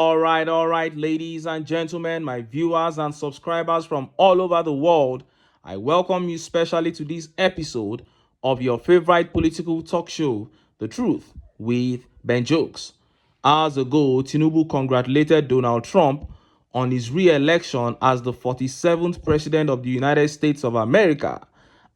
All right, ladies and gentlemen, my viewers and subscribers from all over the world, I welcome you specially to this episode of your favorite political talk show, The Truth with Ben Jokes. Hours ago, Tinubu congratulated Donald Trump on his re-election as the 47th President of the United States of America,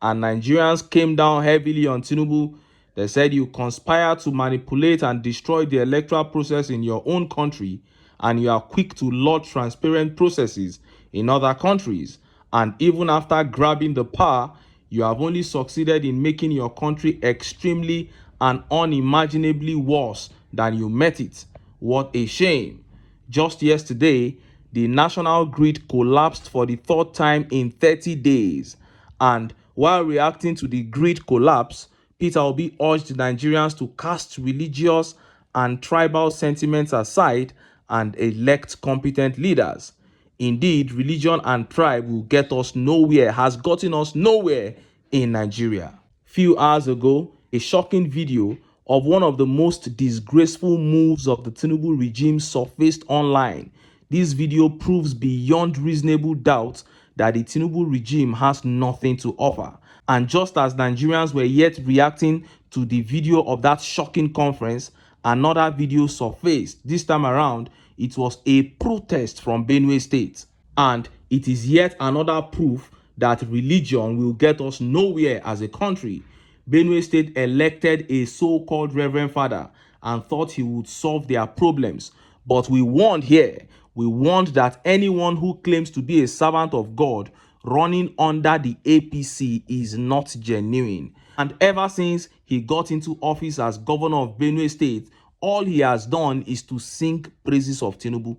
and Nigerians came down heavily on Tinubu. They said you conspire to manipulate and destroy the electoral process in your own country, and you are quick to laud transparent processes in other countries. And even after grabbing the power, you have only succeeded in making your country extremely and unimaginably worse than you met it. What a shame. Just yesterday, the national grid collapsed for the third time in 30 days. And while reacting to the grid collapse, Peter Obi urged Nigerians to cast religious and tribal sentiments aside and elect competent leaders. Indeed, religion and tribe will get us nowhere, has gotten us nowhere in Nigeria. Few hours ago, a shocking video of one of the most disgraceful moves of the Tinubu regime surfaced online. This video proves beyond reasonable doubt that the Tinubu regime has nothing to offer. And just as Nigerians were yet reacting to the video of that shocking conference, another video surfaced. This time around, it was a protest from Benue State. And it is yet another proof that religion will get us nowhere as a country. Benue State elected a so-called Reverend Father and thought he would solve their problems. But we warned here, we warned that anyone who claims to be a servant of God running under the APC is not genuine. And ever since he got into office as governor of Benue State, all he has done is to sing praises of Tinubu.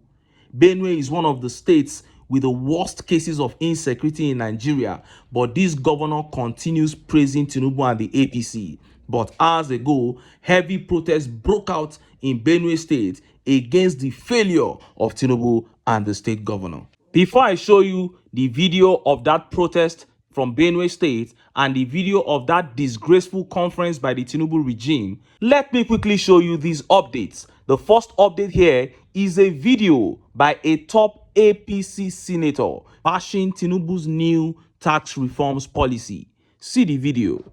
Benue is one of the states with the worst cases of insecurity in Nigeria, but this governor continues praising Tinubu and the APC. But hours ago, heavy protests broke out in Benue State against the failure of Tinubu and the state governor. Before I show you the video of that protest from Benue State and the video of that disgraceful conference by the Tinubu regime, let me quickly show you these updates. The first update here is a video by a top APC senator bashing Tinubu's new tax reforms policy. See the video.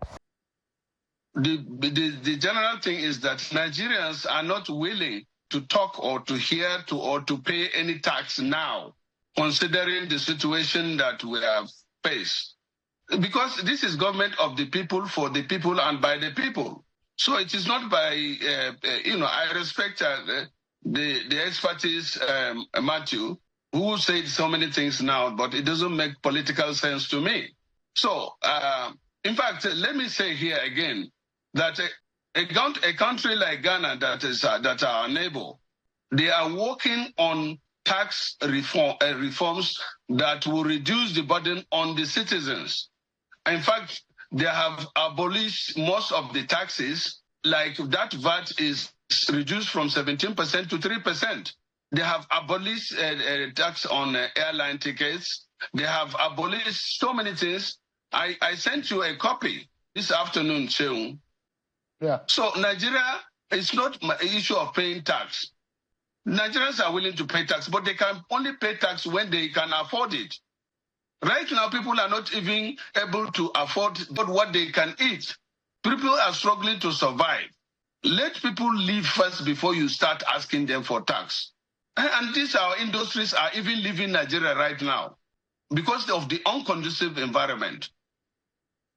The general thing is that Nigerians are not willing to talk or to hear or to pay any tax now, considering the situation that we have faced. Because this is government of the people, for the people, and by the people. So it is not by, I respect the expertise, Matthew, who said so many things now, but it doesn't make political sense to me. So, in fact, let me say here again that a country like Ghana that are our neighbor, they are working on tax reforms that will reduce the burden on the citizens. In fact, they have abolished most of the taxes, like that VAT is reduced from 17% to 3%. They have abolished tax on airline tickets. They have abolished so many things. I sent you a copy this afternoon, Cheung. Yeah. So Nigeria is not an issue of paying tax. Nigerians are willing to pay tax, but they can only pay tax when they can afford it. Right now, people are not even able to afford what they can eat. People are struggling to survive. Let people live first before you start asking them for tax. And these our industries are even leaving Nigeria right now because of the unconducive environment.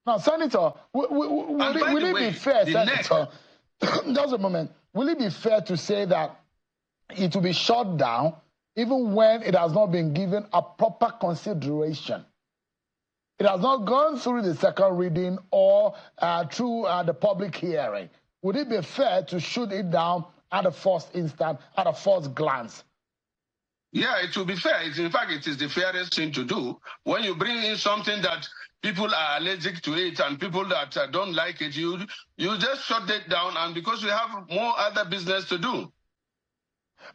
Now, Senator, will it be fair, Senator, just a moment, will it be fair to say that it will be shut down even when it has not been given a proper consideration? It has not gone through the second reading or through the public hearing. Would it be fair to shoot it down at the first instant, at a first glance? Yeah, it will be fair. In fact, it is the fairest thing to do. When you bring in something that people are allergic to it and people that don't like it, you just shut it down, and because we have more other business to do.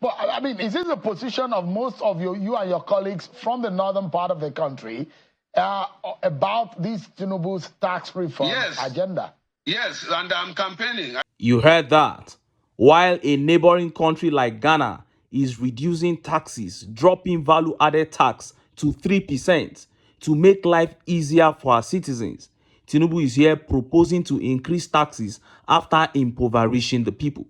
But, I mean, is this the position of most of you and your colleagues from the northern part of the country about this Tinubu's tax reform agenda? Yes, and I'm campaigning. You heard that. While a neighboring country like Ghana is reducing taxes, dropping value-added tax to 3% to make life easier for our citizens. Tinubu is here proposing to increase taxes after impoverishing the people.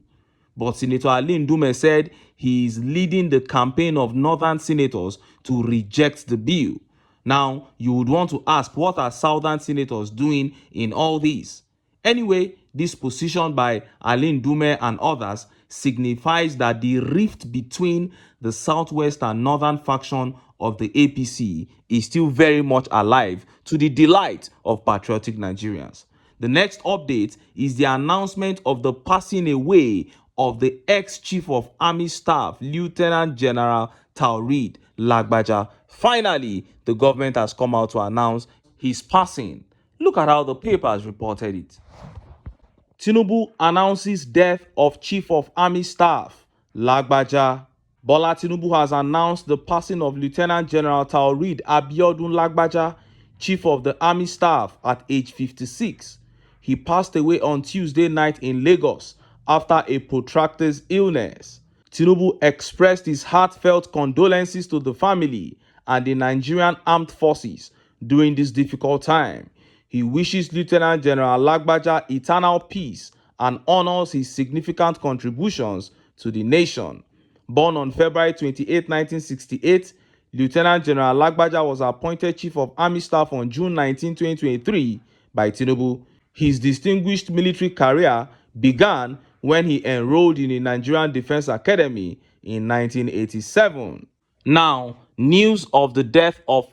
But Senator Ali Ndume said he is leading the campaign of northern senators to reject the bill. Now, you would want to ask, what are southern senators doing in all this? Anyway, this position by Ali Ndume and others signifies that the rift between the southwest and northern faction of the APC is still very much alive, to the delight of patriotic Nigerians. The next update is the announcement of the passing away of the ex-Chief of Army Staff, Lieutenant General Taoreed Lagbaja. Finally, the government has come out to announce his passing. Look at how the papers reported it. Tinubu announces death of Chief of Army Staff, Lagbaja. Bola Tinubu has announced the passing of Lieutenant General Taoreed Abiodun Lagbaja, Chief of the Army Staff, at age 56. He passed away on Tuesday night in Lagos after a protracted illness. Tinubu expressed his heartfelt condolences to the family and the Nigerian Armed Forces during this difficult time. He wishes Lieutenant General Lagbaja eternal peace and honors his significant contributions to the nation. Born on February 28, 1968, Lieutenant General Lagbaja was appointed Chief of Army Staff on June 19, 2023 by Tinubu. His distinguished military career began when he enrolled in the Nigerian Defense Academy in 1987. Now, news of the death of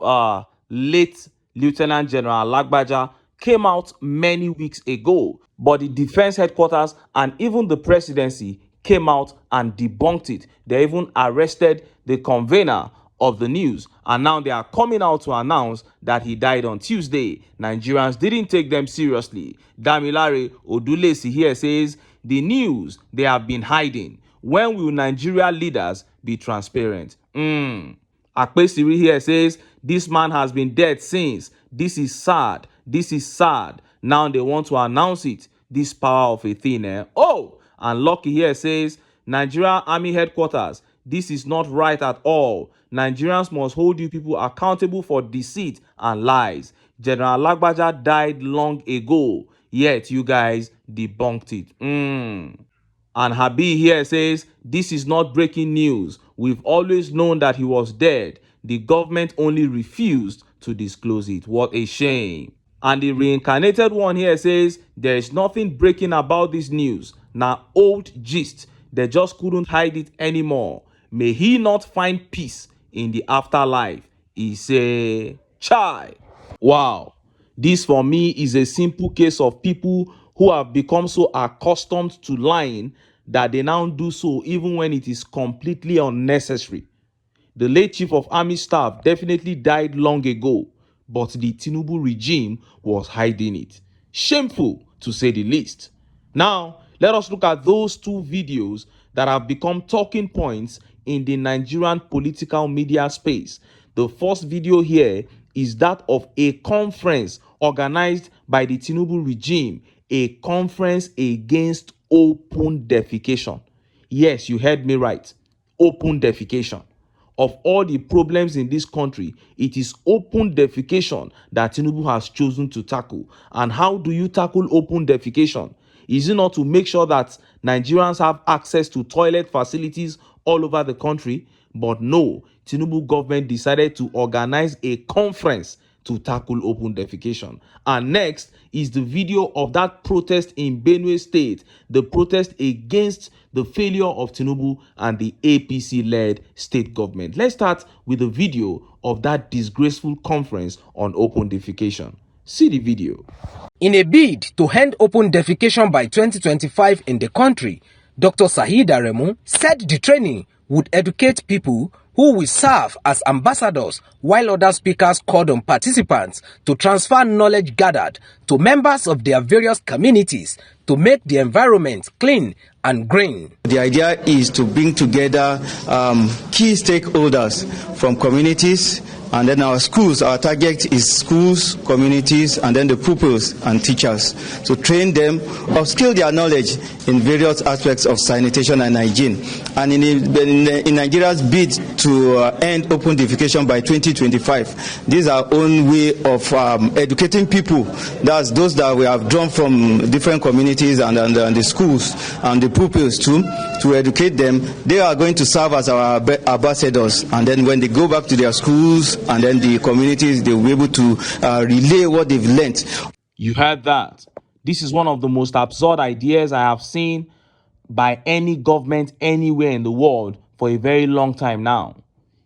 late Lieutenant General Lagbaja came out many weeks ago, but the defense headquarters and even the presidency came out and debunked it. They even arrested the convener of the news, and now they are coming out to announce that he died on Tuesday. Nigerians didn't take them seriously. Damilare Odulesi here says, the news they have been hiding. When will Nigeria leaders be transparent? Akpesiri here says, this man has been dead since. This is sad. This is sad. Now they want to announce it. This power of a thing, eh? Oh! And Lucky here says, Nigeria Army Headquarters, this is not right at all. Nigerians must hold you people accountable for deceit and lies. General Lagbaja died long ago, yet you guys debunked it. And Habi here says, this is not breaking news. We've always known that he was dead. The government only refused to disclose it. What a shame. And the reincarnated one here says, there is nothing breaking about this news. Now, old gist. They just couldn't hide it anymore. May he not find peace in the afterlife. He say, chai. Wow. This for me is a simple case of people who have become so accustomed to lying that they now do so even when it is completely unnecessary. The late Chief of Army Staff definitely died long ago, but the Tinubu regime was hiding it. Shameful, to say the least. Now, let us look at those two videos that have become talking points in the Nigerian political media space. The first video here is that of a conference organized by the Tinubu regime, a conference against open defecation. Yes, you heard me right. Open defecation. Of all the problems in this country, it is open defecation that Tinubu has chosen to tackle. And how do you tackle open defecation? Is it not to make sure that Nigerians have access to toilet facilities all over the country? But no, Tinubu government decided to organize a conference to tackle open defecation. And next is the video of that protest in Benue State, the protest against the failure of Tinubu and the APC-led state government. Let's start with the video of that disgraceful conference on open defecation. See the video. In a bid to end open defecation by 2025 in the country, Dr. Saheed Aremu said the training would educate people who will serve as ambassadors, while other speakers called on participants to transfer knowledge gathered to members of their various communities to make the environment clean and green. The idea is to bring together key stakeholders from communities And then our schools, our target is schools, communities, and then the pupils and teachers. To train them, upskill their knowledge in various aspects of sanitation and hygiene. And in Nigeria's bid to end open defecation by 2025, this is our own way of educating people. That's those that we have drawn from different communities and the schools and the pupils too, to educate them. They are going to serve as our ambassadors, and then when they go back to their schools and then the communities, they will be able to relay what they've learned. You heard that. This is one of the most absurd ideas I have seen by any government anywhere in the world for a very long time now.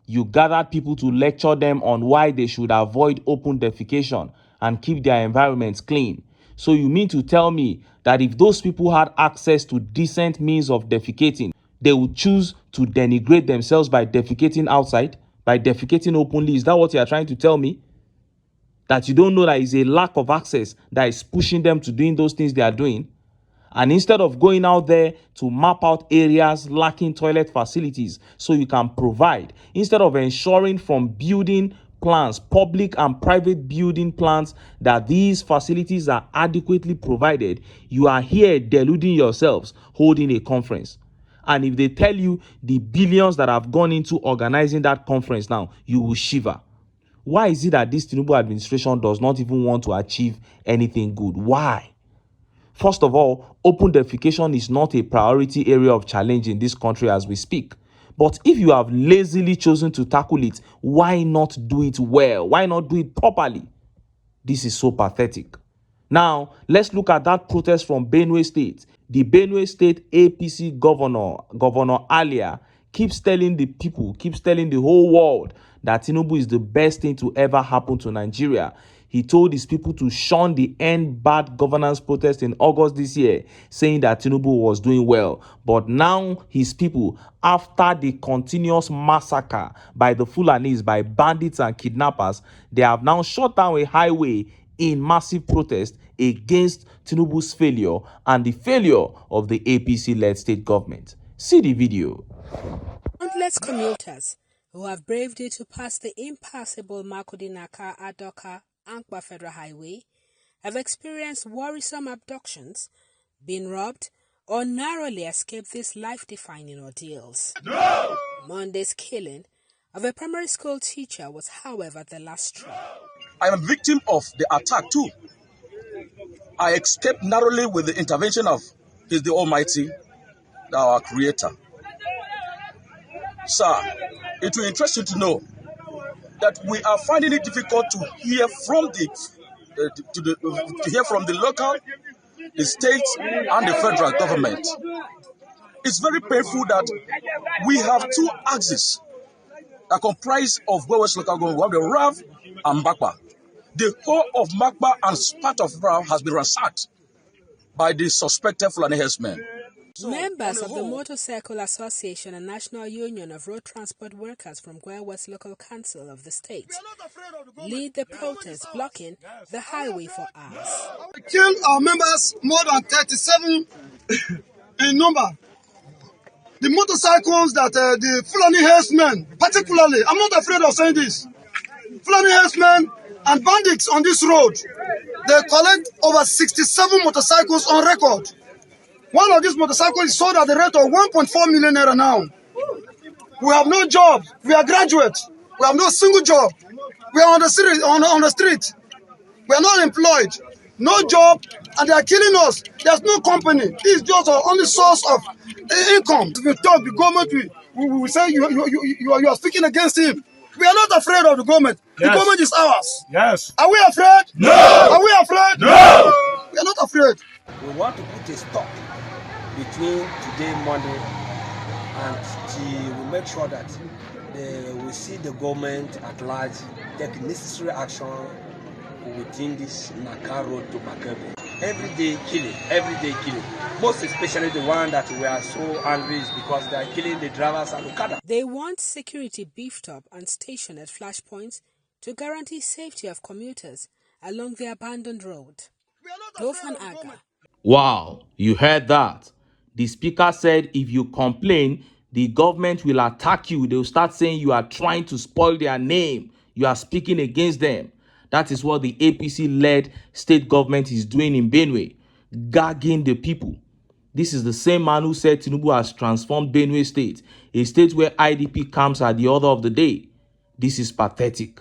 You gathered people to lecture them on why they should avoid open defecation and keep their environments clean. So you mean to tell me that if those people had access to decent means of defecating, they would choose to denigrate themselves by defecating outside, by defecating openly? Is that what you are trying to tell me? That you don't know that it's a lack of access that is pushing them to doing those things they are doing? And instead of going out there to map out areas lacking toilet facilities so you can provide, instead of ensuring from building plans, public and private building plans, that these facilities are adequately provided, you are here deluding yourselves, holding a conference. And if they tell you the billions that have gone into organizing that conference now, you will shiver. Why is it that this Tinubu administration does not even want to achieve anything good? Why? First of all, open defecation is not a priority area of challenge in this country as we speak. But if you have lazily chosen to tackle it, why not do it well? Why not do it properly? This is so pathetic. Now, let's look at that protest from Benue State. The Benue State APC Governor Alia, keeps telling the people, keeps telling the whole world that Tinubu is the best thing to ever happen to Nigeria. He told his people to shun the End Bad Governance protest in August this year, saying that Tinubu was doing well. But now his people, after the continuous massacre by the Fulanis, by bandits and kidnappers, they have now shut down a highway in massive protest against Tinubu's failure and the failure of the APC-led state government. See the video. Countless commuters who have braved it to pass the impassable Makodi-Naka-Adoka Ankpa Federal Highway have experienced worrisome abductions, been robbed, or narrowly escaped these life-defining ordeals. No! Monday's killing of a primary school teacher was, however, the last straw. I am a victim of the attack too. I escaped narrowly with the intervention of the Almighty, our Creator. Sir, it will interest you to know that we are finding it difficult to hear from the local, the state, and the federal government. It's very painful that we have two axes that comprise of West local government. We have the RAV and Makpa. The whole of Makpa and part of RAV has been ransacked by the suspected Fulani herdsmen. Members of the Motorcycle Association and National Union of Road Transport Workers from Gwer West Local Council of the state lead the protest blocking the highway for hours. We killed our members, more than 37 in number. The motorcycles that the Fulani herdsmen, particularly, I'm not afraid of saying this, Fulani herdsmen and bandits on this road, they collect over 67 motorcycles on record. One of these motorcycles is sold at the rate of 1.4 million naira now. We have no job. We are graduates. We have no single job. We are on the street. We are not employed. No job, and they are killing us. There's no company. This is just our only source of income. We talk the government. We say you are speaking against him. We are not afraid of the government. Yes. The government is ours. Yes. Are we afraid? No. Are we afraid? No. We are not afraid. We want to put a stop between today, Monday, and we make sure that we see the government at large take necessary action within this Naka road to Makebe. Every day killing. Most especially the one that we are so angry is because they are killing the drivers and Okada. They want security beefed up and stationed at flashpoints to guarantee safety of commuters along the abandoned road. Dofan Aga. Wow, you heard that. The speaker said if you complain, the government will attack you. They'll start saying you are trying to spoil their name. You are speaking against them. That is what the APC-led state government is doing in Benue, gagging the people. This is the same man who said Tinubu has transformed Benue State, a state where IDP camps are the order of the day. This is pathetic.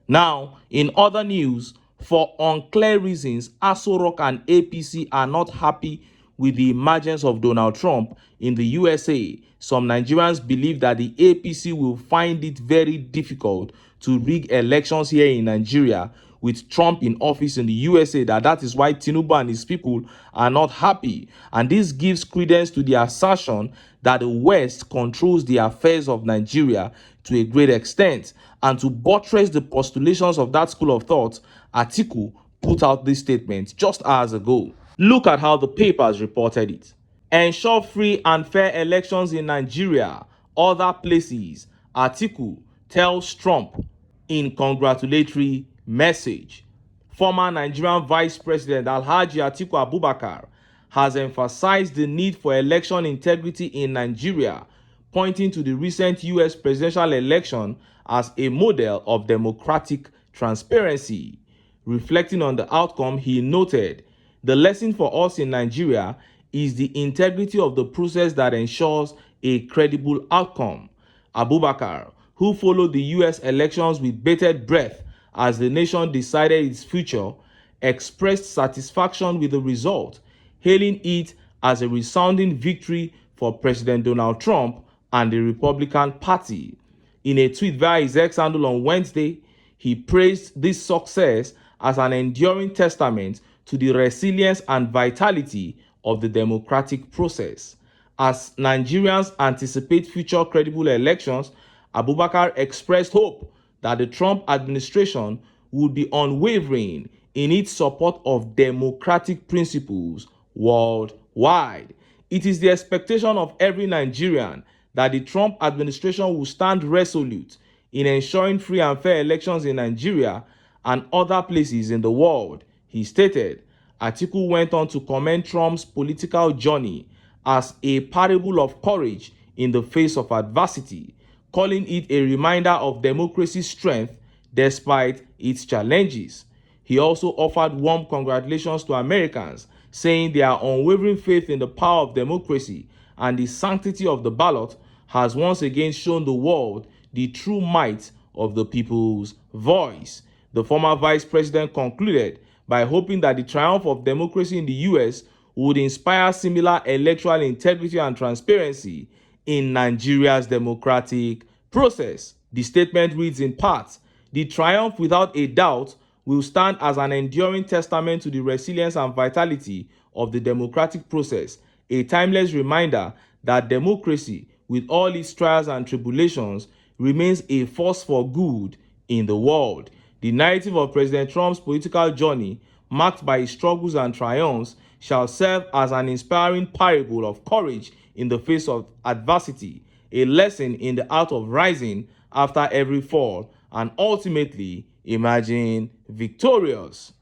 Now, in other news, for unclear reasons, Aso Rock and APC are not happy with the emergence of Donald Trump in the USA. Some Nigerians believe that the APC will find it very difficult to rig elections here in Nigeria with Trump in office in the USA, that is why Tinubu and his people are not happy. And this gives credence to the assertion that the West controls the affairs of Nigeria to a great extent. And to buttress the postulations of that school of thought, ATIKU put out this statement just hours ago. Look at how the papers reported it. Ensure free and fair elections in Nigeria, other places, ATIKU tells Trump in congratulatory message. Former Nigerian Vice President Alhaji Atiku Abubakar has emphasized the need for election integrity in Nigeria, pointing to the recent US presidential election as a model of democratic transparency. Reflecting on the outcome, he noted, "The lesson for us in Nigeria is the integrity of the process that ensures a credible outcome." Abubakar, who followed the US elections with bated breath as the nation decided its future, expressed satisfaction with the result, hailing it as a resounding victory for President Donald Trump and the Republican Party. In a tweet via his X handle on Wednesday, he praised this success as an enduring testament to the resilience and vitality of the democratic process. As Nigerians anticipate future credible elections, Abubakar expressed hope that the Trump administration would be unwavering in its support of democratic principles worldwide. It is the expectation of every Nigerian that the Trump administration will stand resolute in ensuring free and fair elections in Nigeria and other places in the world, he stated. Atiku went on to commend Trump's political journey as a parable of courage in the face of adversity, calling it a reminder of democracy's strength despite its challenges. He also offered warm congratulations to Americans, saying their unwavering faith in the power of democracy and the sanctity of the ballot has once again shown the world the true might of the people's voice. The former vice president concluded by hoping that the triumph of democracy in the US would inspire similar electoral integrity and transparency in Nigeria's democratic process. The statement reads in part, "The triumph without a doubt will stand as an enduring testament to the resilience and vitality of the democratic process, a timeless reminder that democracy, with all its trials and tribulations, remains a force for good in the world." The narrative of President Trump's political journey, marked by his struggles and triumphs, shall serve as an inspiring parable of courage in the face of adversity, a lesson in the art of rising after every fall, and ultimately emerging victorious.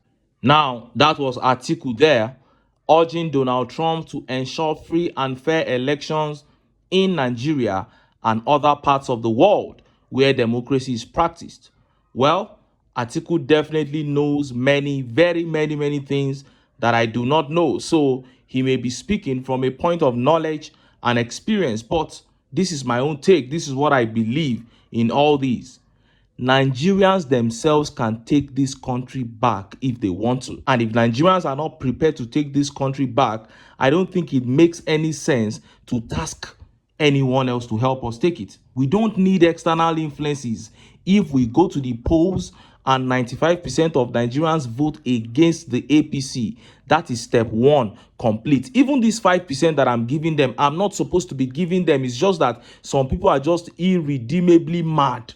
Now, that was Atiku there, urging Donald Trump to ensure free and fair elections in Nigeria and other parts of the world where democracy is practiced. Well, Atiku definitely knows many things that I do not know. So he may be speaking from a point of knowledge and experience, but this is my own take. This is what I believe in all these. Nigerians themselves can take this country back if they want to. And if Nigerians are not prepared to take this country back, I don't think it makes any sense to task anyone else to help us take it. We don't need external influences. If we go to the polls and 95% of Nigerians vote against the APC, that is step one complete. Even this 5% that I'm giving them, I'm not supposed to be giving them. It's just that some people are just irredeemably mad.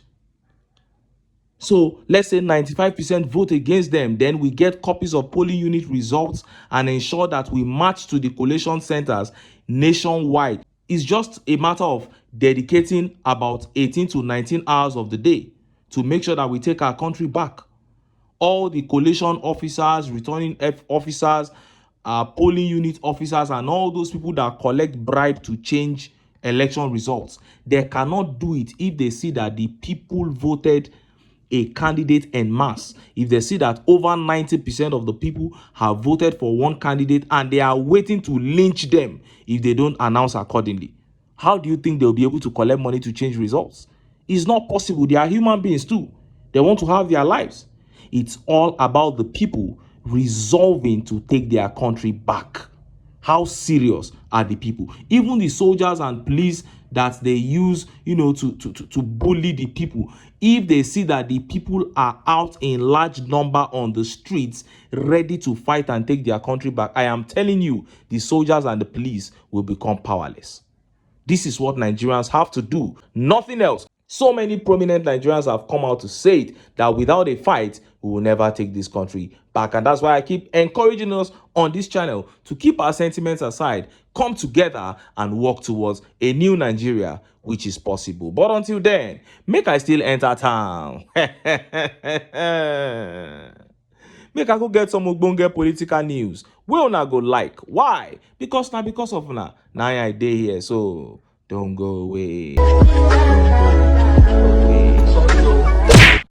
So let's say 95% vote against them, then we get copies of polling unit results and ensure that we match to the collation centers nationwide. It's just a matter of dedicating about 18 to 19 hours of the day to make sure that we take our country back. All the collation officers, returning officers, polling unit officers, and all those people that collect bribe to change election results. They cannot do it if they see that the people voted a candidate en masse. If they see that over 90% of the people have voted for one candidate and they are waiting to lynch them if they don't announce accordingly, how do you think they'll be able to collect money to change results? It's not possible. They are human beings too. They want to have their lives. It's all about the people resolving to take their country back. How serious are the people? Even the soldiers and police that they use, to bully the people, if they see that the people are out in large number on the streets ready to fight and take their country back, I am telling you, the soldiers and the police will become powerless. This is what Nigerians have to do, nothing else. So many prominent Nigerians have come out to say it, that without a fight, we will never take this country back. And that's why I keep encouraging us on this channel to keep our sentiments aside, come together and work towards a new Nigeria, which is possible. But until then, make I still enter town. Make I go get some ogbonge political news. We una go like. Why? Because now because of una. Now I dey here, so don't go away. Don't go.